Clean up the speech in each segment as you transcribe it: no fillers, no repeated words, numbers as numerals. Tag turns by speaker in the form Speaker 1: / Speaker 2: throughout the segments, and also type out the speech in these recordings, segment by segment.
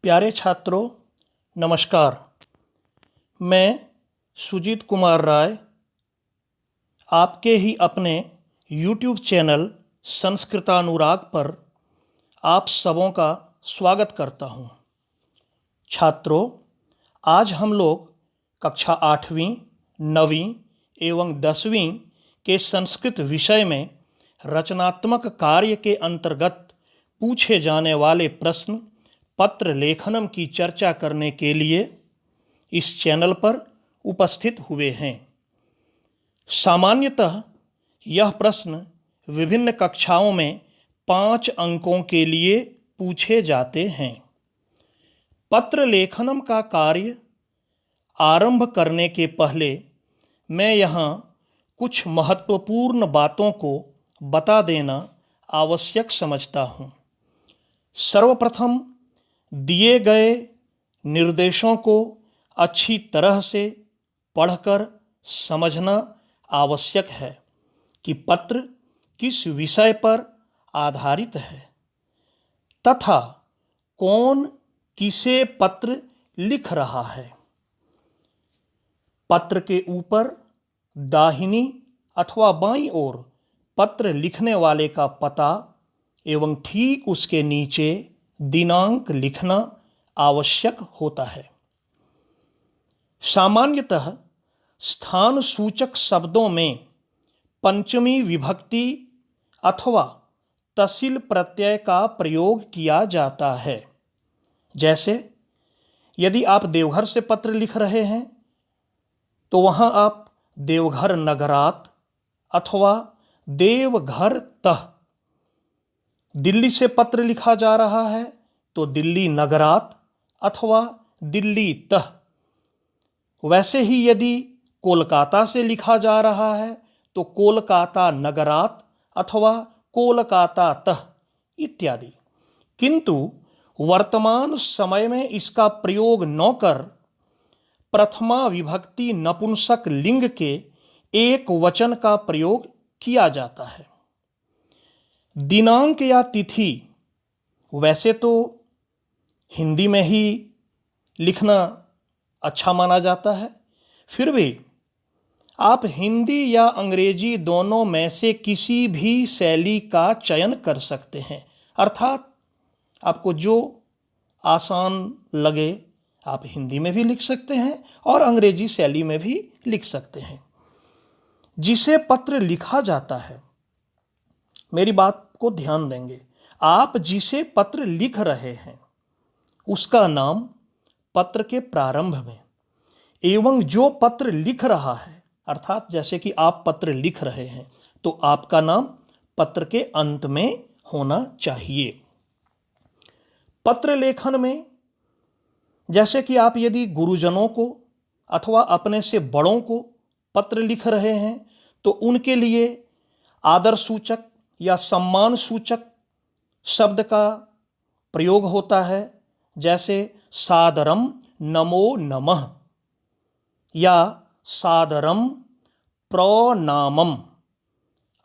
Speaker 1: प्यारे छात्रों, नमस्कार। मैं सुजीत कुमार राय आपके ही अपने YouTube चैनल संस्कृतानुराग पर आप सबों का स्वागत करता हूँ। छात्रों, आज हम लोग कक्षा 8वीं, 9वीं एवं 10वीं के संस्कृत विषय में रचनात्मक कार्य के अंतर्गत पूछे जाने वाले प्रश्न पत्र लेखनम की चर्चा करने के लिए इस चैनल पर उपस्थित हुए हैं। सामान्यतः यह प्रश्न विभिन्न कक्षाओं में 5 अंकों के लिए पूछे जाते हैं। पत्र लेखनम का कार्य आरंभ करने के पहले मैं यहाँ कुछ महत्वपूर्ण बातों को बता देना आवश्यक समझता हूँ। सर्वप्रथम दिए गए निर्देशों को अच्छी तरह से पढ़कर समझना आवश्यक है कि पत्र किस विषय पर आधारित है तथा कौन किसे पत्र लिख रहा है। पत्र के ऊपर दाहिनी अथवा बाईं ओर पत्र लिखने वाले का पता एवं ठीक उसके नीचे दिनांक लिखना आवश्यक होता है। सामान्यतः स्थान सूचक शब्दों में पंचमी विभक्ति अथवा तसिल प्रत्यय का प्रयोग किया जाता है। जैसे यदि आप देवघर से पत्र लिख रहे हैं तो वहाँ आप देवघर नगरात अथवा देवघर तः। दिल्ली से पत्र लिखा जा रहा है तो दिल्ली नगरात अथवा दिल्ली तः। वैसे ही यदि कोलकाता से लिखा जा रहा है तो कोलकाता नगरात अथवा कोलकाता तः इत्यादि। किंतु वर्तमान समय में इसका प्रयोग न कर प्रथमा विभक्ति नपुंसक लिंग के एक वचन का प्रयोग किया जाता है। दिनांक या तिथि वैसे तो हिंदी में ही लिखना अच्छा माना जाता है, फिर भी आप हिंदी या अंग्रेजी दोनों में से किसी भी शैली का चयन कर सकते हैं। अर्थात आपको जो आसान लगे आप हिंदी में भी लिख सकते हैं और अंग्रेजी शैली में भी लिख सकते हैं। जिसे पत्र लिखा जाता है, मेरी बात को ध्यान देंगे, आप जिसे पत्र लिख रहे हैं उसका नाम पत्र के प्रारंभ में एवं जो पत्र लिख रहा है, अर्थात जैसे कि आप पत्र लिख रहे हैं तो आपका नाम पत्र के अंत में होना चाहिए। पत्र लेखन में जैसे कि आप यदि गुरुजनों को अथवा अपने से बड़ों को पत्र लिख रहे हैं तो उनके लिए आदर सूचक या सम्मान सूचक शब्द का प्रयोग होता है। जैसे सादरम नमो नमः या सादरम प्रणामम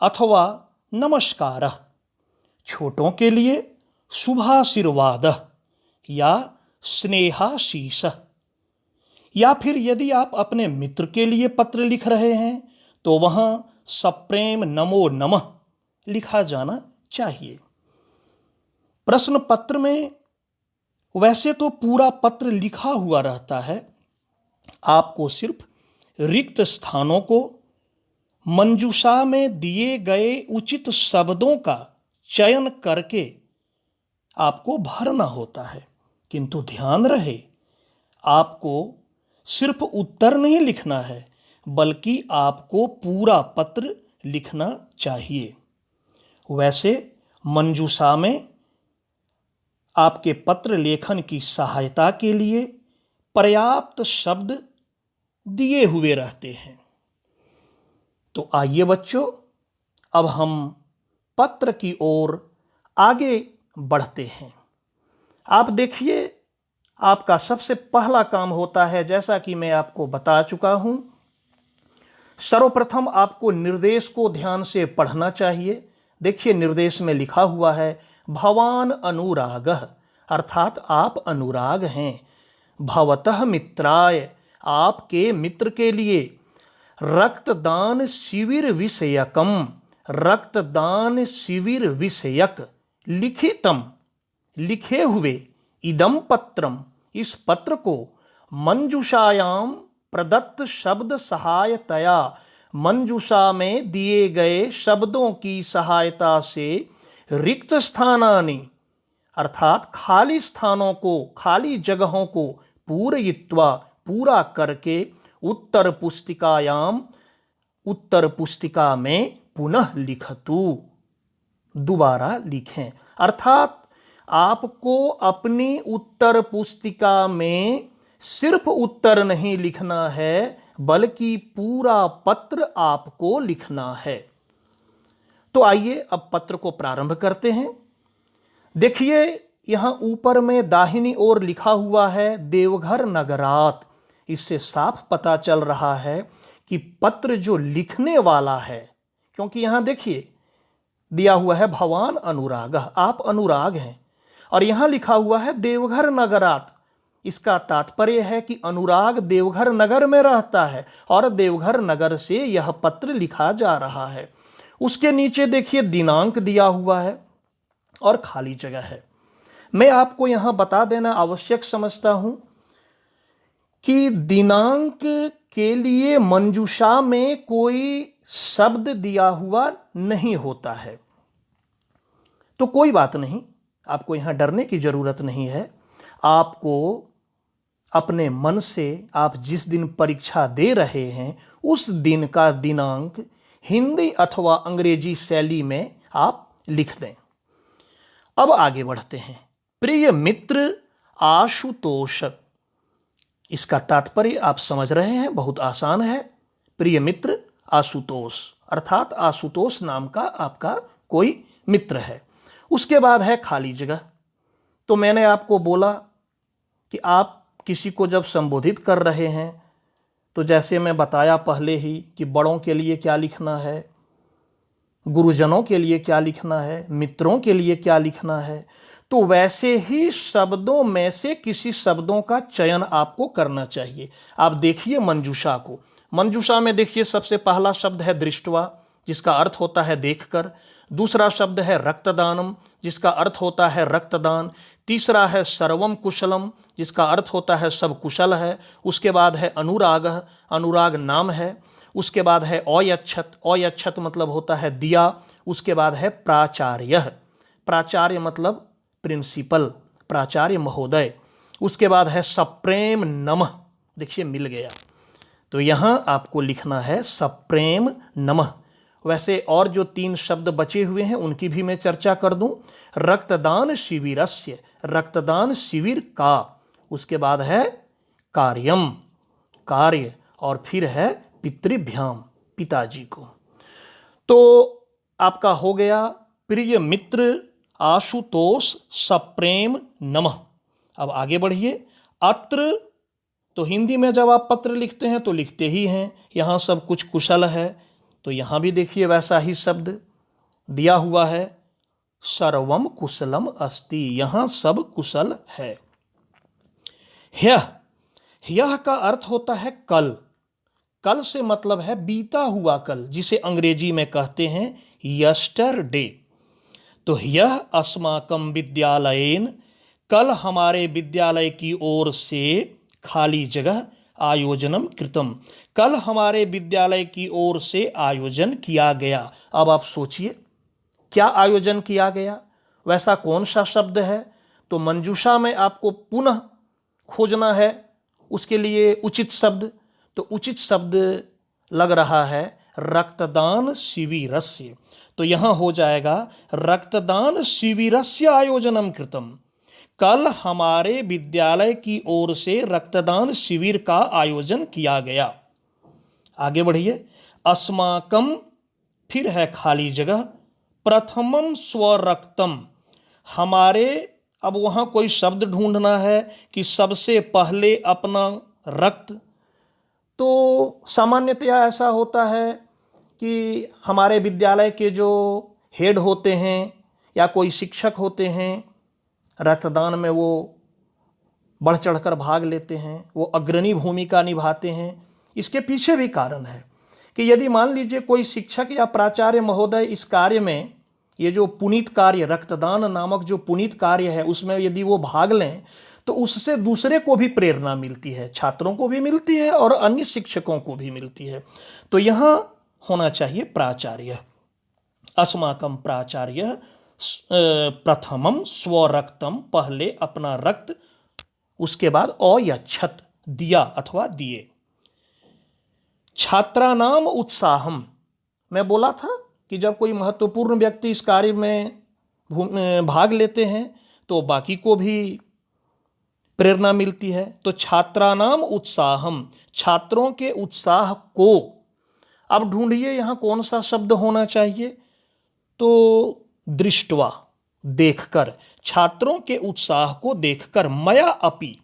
Speaker 1: अथवा नमस्कारः। छोटों के लिए शुभाशीर्वादः या स्नेहाशीषः। या फिर यदि आप अपने मित्र के लिए पत्र लिख रहे हैं तो वहाँ सप्रेम नमो नमः लिखा जाना चाहिए। प्रश्न पत्र में वैसे तो पूरा पत्र लिखा हुआ रहता है, आपको सिर्फ रिक्त स्थानों को मंजूषा में दिए गए उचित शब्दों का चयन करके आपको भरना होता है। किंतु ध्यान रहे, आपको सिर्फ उत्तर नहीं लिखना है बल्कि आपको पूरा पत्र लिखना चाहिए। वैसे मंजूषा में आपके पत्र लेखन की सहायता के लिए पर्याप्त शब्द दिए हुए रहते हैं। तो आइए बच्चों, अब हम पत्र की ओर आगे बढ़ते हैं। आप देखिए, आपका सबसे पहला काम होता है, जैसा कि मैं आपको बता चुका हूं, सर्वप्रथम आपको निर्देश को ध्यान से पढ़ना चाहिए। देखिए निर्देश में लिखा हुआ है भवान अनुरागः, अर्थात आप अनुराग हैं। भवतः मित्राय, आपके मित्र के लिए। रक्तदान शिविर विषयकम, रक्तदान शिविर विषयक। लिखितम, लिखे हुए। इदम पत्रम, इस पत्र को। मंजूषायाम प्रदत्त शब्द सहायतया, मंजूषा में दिए गए शब्दों की सहायता से। रिक्त स्थानानि, अर्थात खाली स्थानों को, खाली जगहों को। पूरयित्वा, पूरा करके। उत्तर पुस्तिकायाम, उत्तर पुस्तिका में। पुनः लिखतु, दोबारा लिखें। अर्थात आपको अपनी उत्तर पुस्तिका में सिर्फ उत्तर नहीं लिखना है, बल्कि पूरा पत्र आपको लिखना है। तो आइए अब पत्र को प्रारंभ करते हैं। देखिए यहां ऊपर में दाहिनी ओर लिखा हुआ है देवघर नगरात। इससे साफ पता चल रहा है कि पत्र जो लिखने वाला है, क्योंकि यहां देखिए दिया हुआ है भवान अनुराग, आप अनुराग हैं, और यहां लिखा हुआ है देवघर नगरात। इसका तात्पर्य है कि अनुराग देवघर नगर में रहता है और देवघर नगर से यह पत्र लिखा जा रहा है। उसके नीचे देखिए दिनांक दिया हुआ है और खाली जगह है। मैं आपको यहां बता देना आवश्यक समझता हूं कि दिनांक के लिए मंजूषा में कोई शब्द दिया हुआ नहीं होता है। तो कोई बात नहीं, आपको यहां डरने की जरूरत नहीं है। आपको अपने मन से आप जिस दिन परीक्षा दे रहे हैं उस दिन का दिनांक हिंदी अथवा अंग्रेजी शैली में आप लिख दें। अब आगे बढ़ते हैं। प्रिय मित्र आशुतोष, इसका तात्पर्य आप समझ रहे हैं, बहुत आसान है। प्रिय मित्र आशुतोष, अर्थात आशुतोष नाम का आपका कोई मित्र है। उसके बाद है खाली जगह। तो मैंने आपको बोला कि आप किसी को जब संबोधित कर रहे हैं तो जैसे मैं बताया पहले ही कि बड़ों के लिए क्या लिखना है, गुरुजनों के लिए क्या लिखना है, मित्रों के लिए क्या लिखना है, तो वैसे ही शब्दों में से किसी शब्दों का चयन आपको करना चाहिए। आप देखिए मंजूषा को। मंजूषा में देखिए सबसे पहला शब्द है दृष्टवा, जिसका अर्थ होता है देखकर। दूसरा शब्द है रक्तदानम, जिसका अर्थ होता है रक्तदान। तीसरा है सर्वम कुशलम, जिसका अर्थ होता है सब कुशल है। उसके बाद है अनुराग, अनुराग नाम है। उसके बाद है अयच्छत, अयच्छत मतलब होता है दिया। उसके बाद है प्राचार्य, प्राचार्य मतलब प्रिंसिपल, प्राचार्य महोदय। उसके बाद है सप्रेम नमः, देखिए मिल गया। तो यहां आपको लिखना है सप्रेम नमः। वैसे और जो 3 शब्द बचे हुए हैं उनकी भी मैं चर्चा कर दूं। रक्तदान शिविरस्य, रक्तदान शिविर का। उसके बाद है कार्यम, कार्य। और फिर है पितृभ्याम, पिताजी को। तो आपका हो गया प्रिय मित्र आशुतोष सप्रेम नमः। अब आगे बढ़िए। अत्र, तो हिंदी में जब आप पत्र लिखते हैं तो लिखते ही हैं यहाँ सब कुछ कुशल है, तो यहाँ भी देखिए वैसा ही शब्द दिया हुआ है, सर्वम कुशलम अस्ति, यहाँ सब कुशल है। ह्यः, ह्यः का अर्थ होता है कल। कल से मतलब है बीता हुआ कल, जिसे अंग्रेजी में कहते हैं यस्टरडे। तो ह्यः अस्माकं विद्यालयेन, कल हमारे विद्यालय की ओर से खाली जगह आयोजनम कृतम, कल हमारे विद्यालय की ओर से आयोजन किया गया। अब आप सोचिए क्या आयोजन किया गया, वैसा कौन सा शब्द है। तो मंजूषा में आपको पुनः खोजना है उसके लिए उचित शब्द। तो उचित शब्द लग रहा है रक्तदान शिविरस्य। तो यहां हो जाएगा रक्तदान शिविरस्य आयोजनम कृतम, कल हमारे विद्यालय की ओर से रक्तदान शिविर का आयोजन किया गया। आगे बढ़िए। अस्माकम, फिर है खाली जगह। प्रथमम स्वरक्तम, हमारे, अब वहां कोई शब्द ढूंढना है कि सबसे पहले अपना रक्त। तो सामान्यतया ऐसा होता है कि हमारे विद्यालय के जो हेड होते हैं या कोई शिक्षक होते हैं, रक्तदान में वो बढ़ चढ़कर भाग लेते हैं, वो अग्रणी भूमिका निभाते हैं। इसके पीछे भी कारण है कि यदि मान लीजिए कोई शिक्षक या प्राचार्य महोदय इस कार्य में, ये जो पुनीत कार्य, रक्तदान नामक जो पुनीत कार्य है, उसमें यदि वो भाग लें तो उससे दूसरे को भी प्रेरणा मिलती है, छात्रों को भी मिलती है और अन्य शिक्षकों को भी मिलती है। तो यहाँ होना चाहिए प्राचार्य। अस्माकं प्राचार्य प्रथमम स्वरक्तम, पहले अपना रक्त, उसके बाद अयच्छत, दिया अथवा दिए। छात्रानाम उत्साहम, मैं बोला था कि जब कोई महत्वपूर्ण व्यक्ति इस कार्य में भाग लेते हैं तो बाकी को भी प्रेरणा मिलती है। तो छात्रानाम उत्साहम, छात्रों के उत्साह को, अब ढूंढिए यहाँ कौन सा शब्द होना चाहिए, तो दृष्टवा, देखकर, छात्रों के उत्साह को देखकर। मया अपि,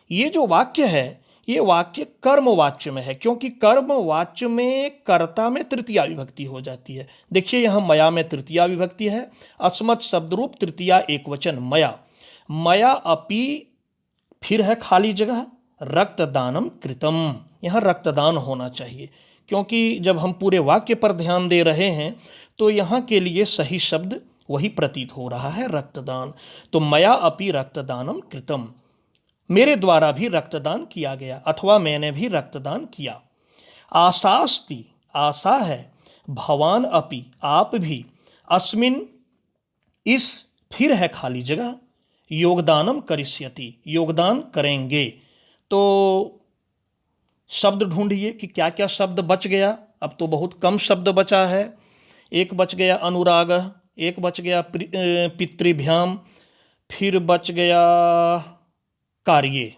Speaker 1: ये जो वाक्य है ये वाक्य कर्मवाच्य में है, क्योंकि कर्मवाच्य में कर्ता में तृतीया विभक्ति हो जाती है। देखिए यहाँ मया में तृतीया विभक्ति है, अस्मत् शब्दरूप तृतीया एकवचन मया। मया अपि, फिर है खाली जगह, रक्तदानम कृतम, यहाँ रक्तदान होना चाहिए, क्योंकि जब हम पूरे वाक्य पर ध्यान दे रहे हैं तो यहाँ के लिए सही शब्द वही प्रतीत हो रहा है, रक्तदान। तो मया अपि रक्तदानम कृतम, मेरे द्वारा भी रक्तदान किया गया अथवा मैंने भी रक्तदान किया। आशास्ति, आशा है। भवान अपि, आप भी। अस्मिन, इस, फिर है खाली जगह, योगदानम करिष्यति, योगदान करेंगे। तो शब्द ढूंढिए कि क्या क्या शब्द बच गया। अब तो बहुत कम शब्द बचा है। एक बच गया अनुराग, एक बच गया पितृभ्याम, फिर बच गया कार्ये।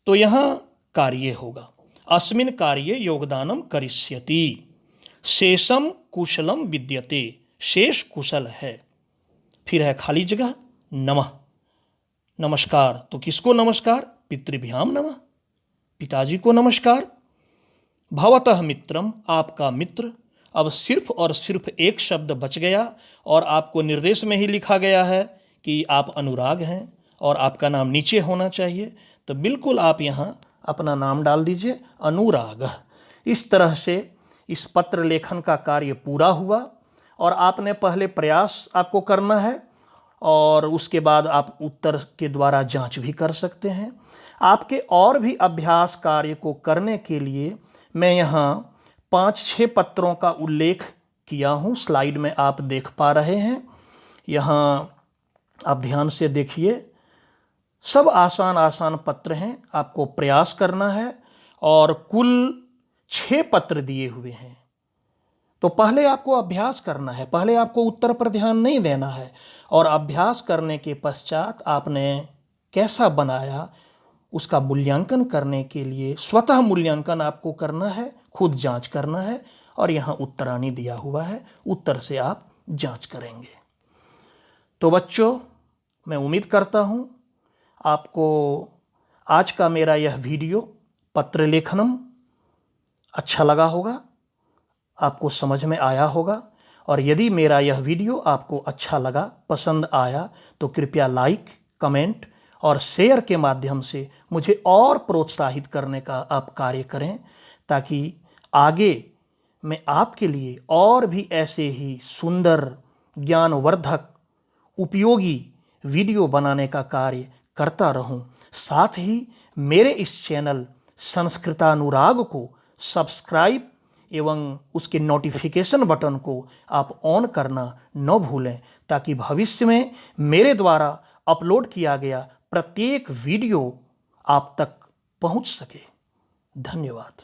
Speaker 1: तो यहाँ कार्ये होगा। अस्मिन कार्ये योगदानम करिष्यति। शेषम कुशलम विद्यते, शेष कुशल है। फिर है खाली जगह, नमः, नमस्कार। तो किसको नमस्कार? पितृभ्याम नमः, पिताजी को नमस्कार। भवतः मित्रम, आपका मित्र। अब सिर्फ और सिर्फ एक शब्द बच गया और आपको निर्देश में ही लिखा गया है कि आप अनुराग हैं और आपका नाम नीचे होना चाहिए। तो बिल्कुल आप यहाँ अपना नाम डाल दीजिए, अनुराग। इस तरह से इस पत्र लेखन का कार्य पूरा हुआ और आपने पहले प्रयास आपको करना है और उसके बाद आप उत्तर के द्वारा जांच भी कर सकते हैं। आपके और भी अभ्यास कार्य को करने के लिए मैं यहाँ 5-6 पत्रों का उल्लेख किया हूँ, स्लाइड में आप देख पा रहे हैं। यहाँ आप ध्यान से देखिए, सब आसान आसान पत्र हैं, आपको प्रयास करना है और कुल 6 पत्र दिए हुए हैं। तो पहले आपको अभ्यास करना है, पहले आपको उत्तर पर ध्यान नहीं देना है और अभ्यास करने के पश्चात आपने कैसा बनाया उसका मूल्यांकन करने के लिए स्वतः मूल्यांकन आपको करना है, खुद जांच करना है और यहाँ उत्तरानी दिया हुआ है, उत्तर से आप जांच करेंगे। तो बच्चों, मैं उम्मीद करता हूँ आपको आज का मेरा यह वीडियो पत्र लेखनम अच्छा लगा होगा, आपको समझ में आया होगा। और यदि मेरा यह वीडियो आपको अच्छा लगा, पसंद आया, तो कृपया लाइक, कमेंट और शेयर के माध्यम से मुझे और प्रोत्साहित करने का आप कार्य करें, ताकि आगे मैं आपके लिए और भी ऐसे ही सुंदर, ज्ञानवर्धक, उपयोगी वीडियो बनाने का कार्य करता रहूं। साथ ही मेरे इस चैनल संस्कृतानुराग को सब्सक्राइब एवं उसके नोटिफिकेशन बटन को आप ऑन करना न भूलें, ताकि भविष्य में मेरे द्वारा अपलोड किया गया प्रत्येक वीडियो आप तक पहुंच सके। धन्यवाद।